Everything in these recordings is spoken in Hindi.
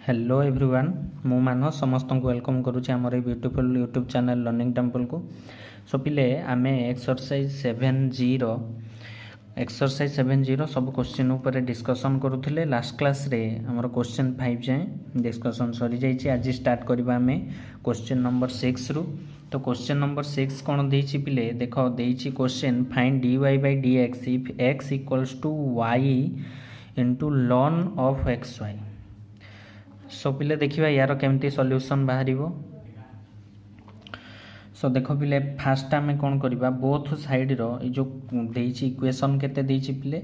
हेलो एवरीवन मु मानस समस्त को वेलकम करुँचे आमर ये beautiful YouTube channel learning temple को। सो पिले आमे एक्सरसाइज 7 एक्सरसाइज 7 सब क्वेश्चन उपर डिस्कसन करूले। लास्ट क्लास रे हमर क्वेश्चन 5 जाए डिस्कसन सरी जाइए। आज स्टार्ट करबा आमे क्वेश्चन नंबर 6 रु। तो क्वेश्चन नंबर 6 कौन देछि पिले देख देछि question find dy by dx if x equals to y into ln of xy। So पिले देखिए यार केमती सॉल्यूशन बाहर। सो देख पिले फास्ट आम कौन करवा बोथ साइड रो जो देछि इक्वेशन केते देछि पिले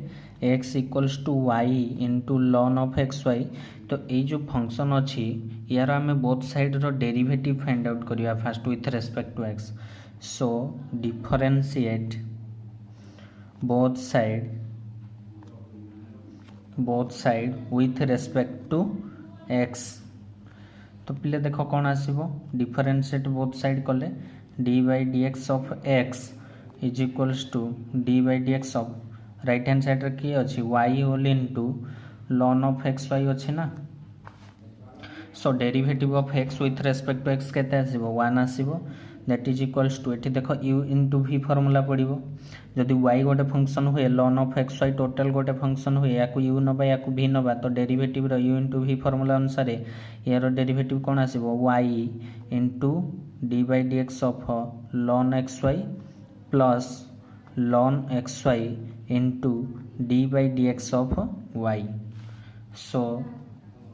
x equals to y into ln of xy। तो ये जो फंक्शन अच्छी यार आम बोथ साइड रो डेरिवेटिव फाइंड आउट करवा first with respect to x। So differentiate both side with respect to x। तो पिले देख कौन आसीबो डिफरेंशिएट बोथ साइड कले d by d x of x is equals to d by d x of right hand side रे किए अच्छी y whole into ln of xy अच्छी ना। So derivative of x with respect to x केते आसीबो 1 आसीबो दैट इज इक्वल्स टू एठी देखो u इंटू v फॉर्मूला पड़िबो। जदि y गोटे फंक्शन हुए ln ऑफ xy टोटल गोटे फंक्शन हुए या u नबा या v नबा तो डेरिवेटिव रो u इंटू v फॉर्मूला अनुसार यार डेरिवेटिव कौन आसीबो y into d by d x of ln xy plus ln xy into d by d x of y। So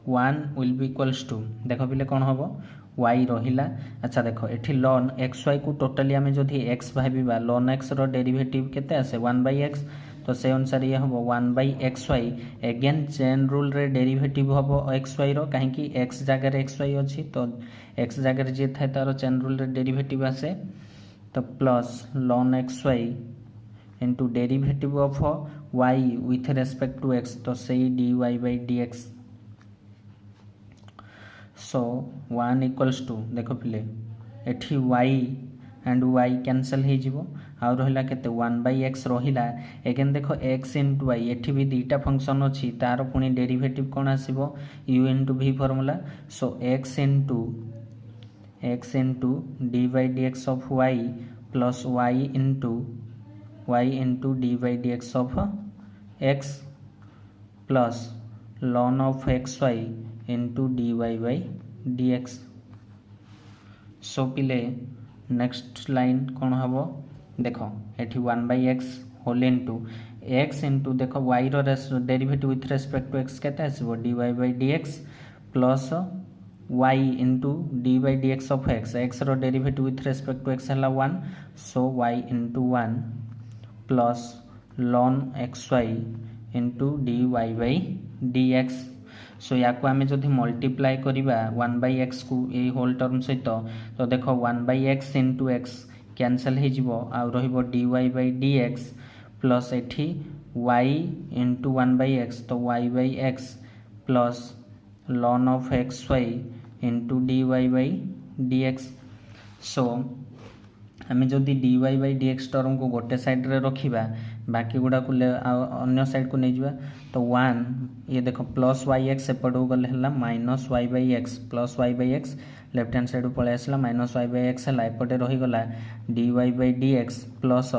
1 will be equals to देख पिले कौन हम y रहिला। अच्छा देखो एठी ln xy को टोटली आमे जदि x भाबिबा ln x रो डेरिवेटिव केते आसे 1 बाई x। तो से अनुसार ये हम 1 by xy again chain rule रे डेरिवेटिव हम xy रो कहीं x जगह xy अच्छी तो x जगह जे थाए तार चेन रूल रे डेरिवेटिव आसे। तो plus ln xy into derivative of y with respect to x तो से dy by dx। So 1 equals to देख पिले एठी y एंड y कैंसल हो जिवो आ रहिला केते 1 बाई x रहिला एगेन देखो x इंटू y एठी भी दुईटा फंक्शन अछि तार पुनी डेरिवेटिव कोन आसीबो u into v formula. So x into d by d x of y plus y into d by d x of x plus ln of xy into d y by d x. So पिले नेक्स्ट लाइन कौन हम देख एठी 1 by x whole into x into देख वाई रो derivative with respect to x केते आसीबो d y by d x plus y into d by d x of x रो derivative with respect to x हला 1। So y into 1 plus ln xy into d y by d x. So या को आमे जदि मल्टीप्लाई करिबा 1 बाई एक्स को ए होल टर्म सहित तो देखो 1 by x into x cancel हो जिवो आ रहिबो d y by d x plus एठी y इंटू 1 बाई एक्स तो y by x plus ln of xy into d y by d x. So आमे जदि d y by d x term को गोटे साइड रे रखिबा बाकी गुड़ा को अन्य साइड को नहीं जावा तो 1 ये देखो प्लस वाई एक्स सेपट गले है minus y by x plus y by x left hand side पलि आसला माइनस वाई बाई एक्स है एपटे रहीगला d y by d x plus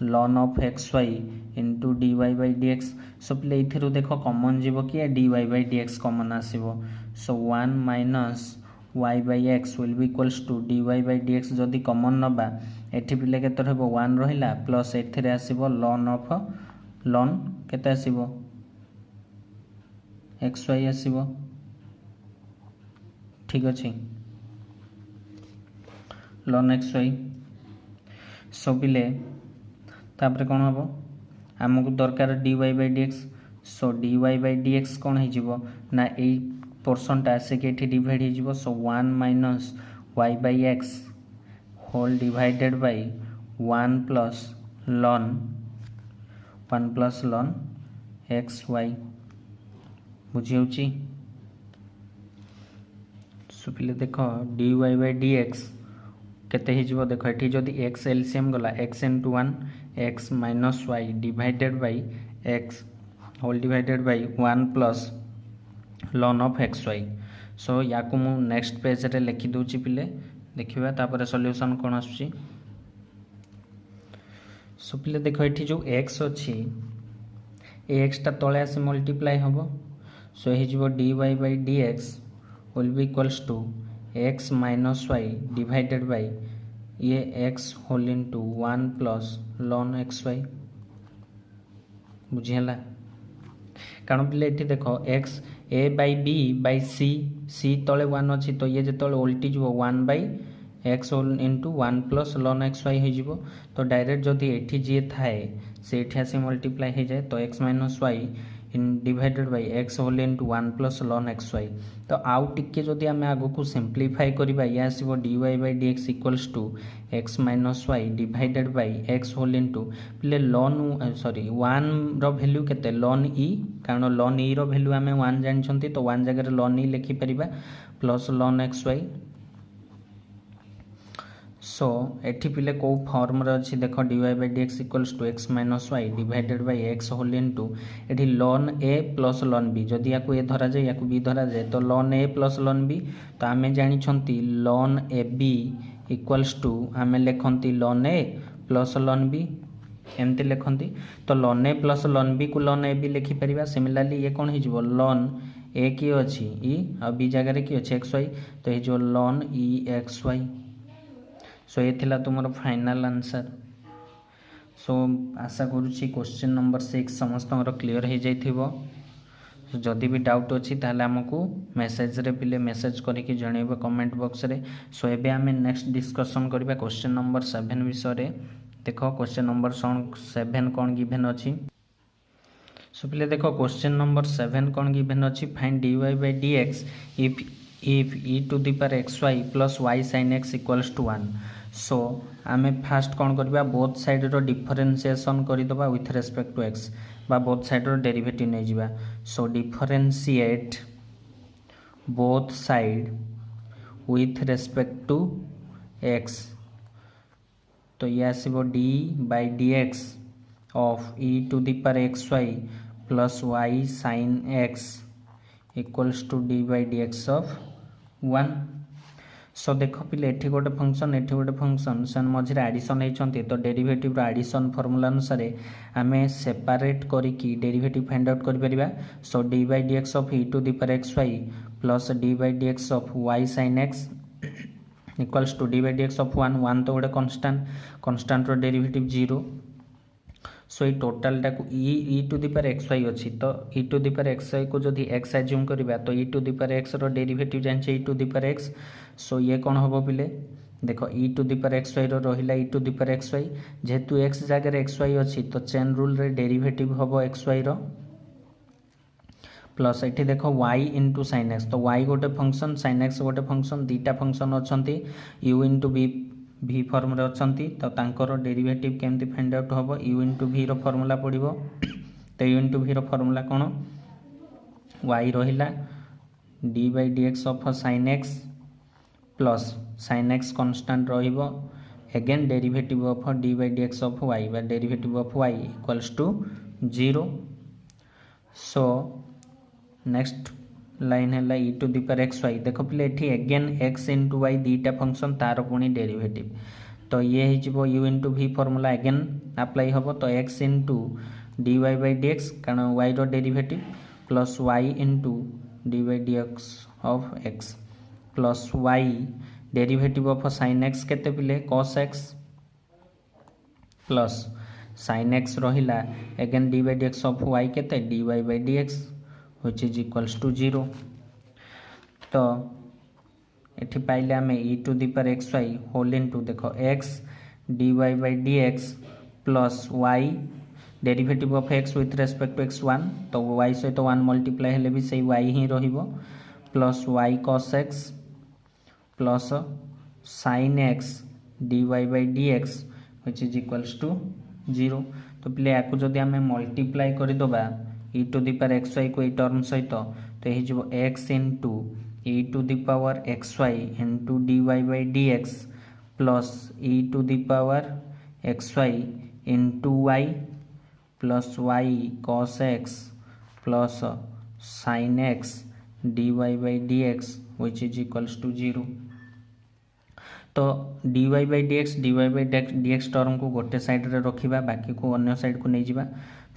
ln of x y into d y by d x. So पे ये देख कमन जीव कि d y by d x common आसो। So 1 minus y by x will be equals to d y by d x जदि कमन नबा एठी पिले केते रहबो 1 रहिला प्लस एथिरे आसीबो ln ऑफ ln केते आसीबो xy आसीबो ठीक अछि ln xy। सो पिले तापर कोन हबो हमकु दरकार dy by dx। So dy by dx कोन हे जिवो ना ए पोर्शन टा से के डिवाइड हो जिवो। So 1 minus y by x whole divided by 1 plus ln x y बुझी होची। सो पिले देखो d y by d x केते हो जिवो देखो एठी जदि x एलसीएम गला x into 1 x minus y divided by x whole divided by 1 plus ln of xy। So या को मु नेक्स्ट पेज रे लिखि दूची पिले देखिबा तापर सॉल्यूशन कोन आसुची। सो पिले देखो एठी जो x अछि ए x ता तळे आसी मल्टीप्लाई हबो। सो हे जिवो dy by dx will be equals to x minus y divided by ये x whole into 1 plus ln xy बुझीला। कारण पिले एठी देखो x a by b by c तले 1 अछि तो ये जेतले उल्टी जिवो 1 by x whole into 1 plus ln xy हो जिवो। तो डायरेक्ट जदि एठी जे थाए से एठी आसी मल्टीप्लाई हो जाए तो x minus y in divided by x whole into 1 plus ln xy। तो आउ टिके जदि आमे आगो को सिंप्लीफाई करिबा या आसीबो dy by dx equals to x minus y divided by x whole into पिले ln 1 रो वैल्यू केते ln e कारण ln e रो वैल्यू आमे 1 जानि छंती तो 1 जगह रे ln e लिखि परिबा प्लस ln xy। सो एठी पिले को फॉर्म रे अछि देखो dy by dx equals to x minus y divided by x whole into एठी ln a plus ln b जदि याकू a धरा जाय याकू b धरा जाय तो ln a plus ln b तो आमे जानि छंती ln ab equals to आमे लेखंती ln a plus ln b एमते लेखंती। तो ln a plus ln b को ln ab लिखि परिबा। सिमिलरली ये कोन हि जिवो ln a की अछि e आ b जगह रे की अछि xy तो हे जो ln e xy। सो ये थिला तुमर फाइनल आंसर। सो आशा करूची क्वेश्चन नंबर 6 समस्त क्लियर हो जाइथिबो। जदि भी डाउट अछि ताले हमकु मेसेज रे पिले मेसेज करिकि जणैबो कमेंट बॉक्स रे। सो एबे हमें नेक्स्ट डिस्कशन करबा क्वेश्चन नंबर 7 विषय रे। देखो क्वेश्चन नंबर 7 कोन गिवन अछि। सो पिले देखो क्वेश्चन नंबर 7 कोन गिवन अछि find dy by dx if e to the power xy plus y sin x equals to 1। सो आमे फास्ट कौन करबा बोथ साइड रो डिफरेंशिएशन करि दबा विथ रेस्पेक्ट टू x बा बोथ साइड रो डेरिवेटिव नै जिबा। So differentiate both side with respect to x तो ये आसीबो d by dx of e to the power xy plus y sin x equals to d by dx of 1। सो देखो पिले एठी गोटे फंक्शन सन मझे एडिशन होती तो डेरिवेटिव एडिशन फॉर्मूला अनुसार आमे सेपरेट करिकी डेरिवेटिव फाइंड आउट करि परिबा। So d by dx of e to the power xy plus d by dx of y sin x equals to d by dx of 1 तो गोटे कांस्टेंट रो डेरिवेटिव 0। सो ये टोटाल टाको e to the power xy अछि तो e to the power xy को जदि x अज्यूम करबा तो e to the power x रो डेरिवेटिव जानि e to the power x। सो ये कौन हम पिले देखो e to the power xy रो रहिला e to the power xy जेहेतु x जगह रे xy अछि तो चेन रूल रे डेरिवेटिव हबो xy रो प्लस एठी देखो y into sin x तो y गोटे फंक्शन sin x गोटे फंक्शन दीटा फंक्शन अछंती u into v फॉर्म रे अछंती तो तांकर डेरिवेटिव केमती फाइंड आउट हबो u into v रो फार्मूला पडिबो। तो u into v रो फार्मूला कोन y रहिला d by dx of sin x plus sin x constant रहिबो again derivative of d by dx of y बा derivative of y equals to 0। So next line है e to the power xy देखो पिले एठी अगेन x into y दीटा फंक्शन तार पुनी डेरिवेटिव तो ये ही जिवो u into v formula again apply हबो तो x into dy by dx कारण y रो derivative plus y into dy by dx of x plus y derivative of sin x केते पिले cos x plus sin x रहिला again dy by dx of y केते dy by dx which is equals to 0। तो एठी पाइले आमे e to the power xy whole into देखो x dy by dx plus y derivative of x with respect to x1 तो y सहित 1 मल्टीप्लाई हेले भी सही y ही रहिबो plus y cos x plus sin x dy by dx which is equals to 0। तो पिले याकू जदि आमे मल्टीप्लाई करि दबा e to the power xy को ए टर्म सहित तो हे जो x into e to the power xy into dy by dx plus e to the power xy into y plus y cos x plus sin x dy by dx which is equals to 0। तो dy by dx टर्म को गोटे साइड रे रखिबा बाकी को अन्य साइड को नहीं जिबा।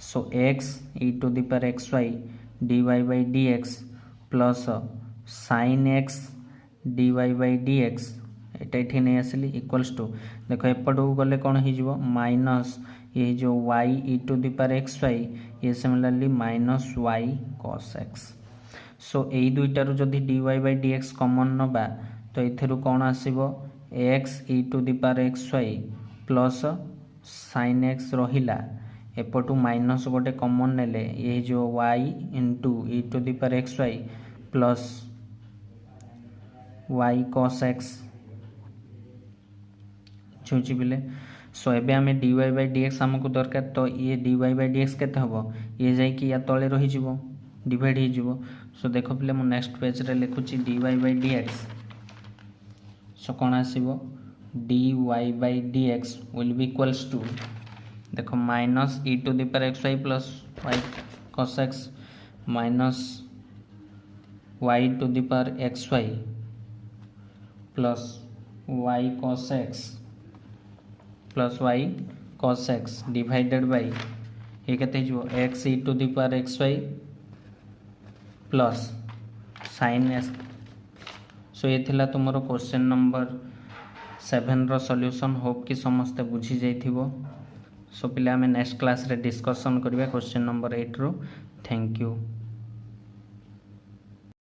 सो x e to the power xy dy by dx plus sin x dy by dx एटा एठी नहीं आसली इक्वल्स टू देखो एपट को गले कौन हो माइनस ये जो y e to the power xy ये similarly minus y cos x। सो यही दुईटार जदि dy by dx कॉमन नबा तो एथिरु कौन आसीबो x e to the power xy प्लस sin x रहिला एपटू माइनस गोटे कॉमन नेले ये जो y into e to the power xy plus y cos x छुची बिले। सो एबे आमे dy by dx हमको दरकार तो ये dy by dx केते हबो ये जाई कि या तळे रहि जिवो डिवाइड हो जिवो। सो देखो पिले मु नेक्स्ट पेज रे लिखुची dy by dx। सो कौन आसीबो dy by dx will be equals to देखो minus e to the power xy plus y cos x minus y to the power xy plus y cos x plus y cos x divided by ये केते जो x e to the power xy प्लस sin x। सो ये थिला तुमरो क्वेश्चन नंबर 7 रो सॉल्यूशन होप कि समस्त बुझी जाइथिबो। सो पिले आमे नेक्स्ट क्लास रे डिस्कशन करबा क्वेश्चन नंबर 8 रो। Thank you.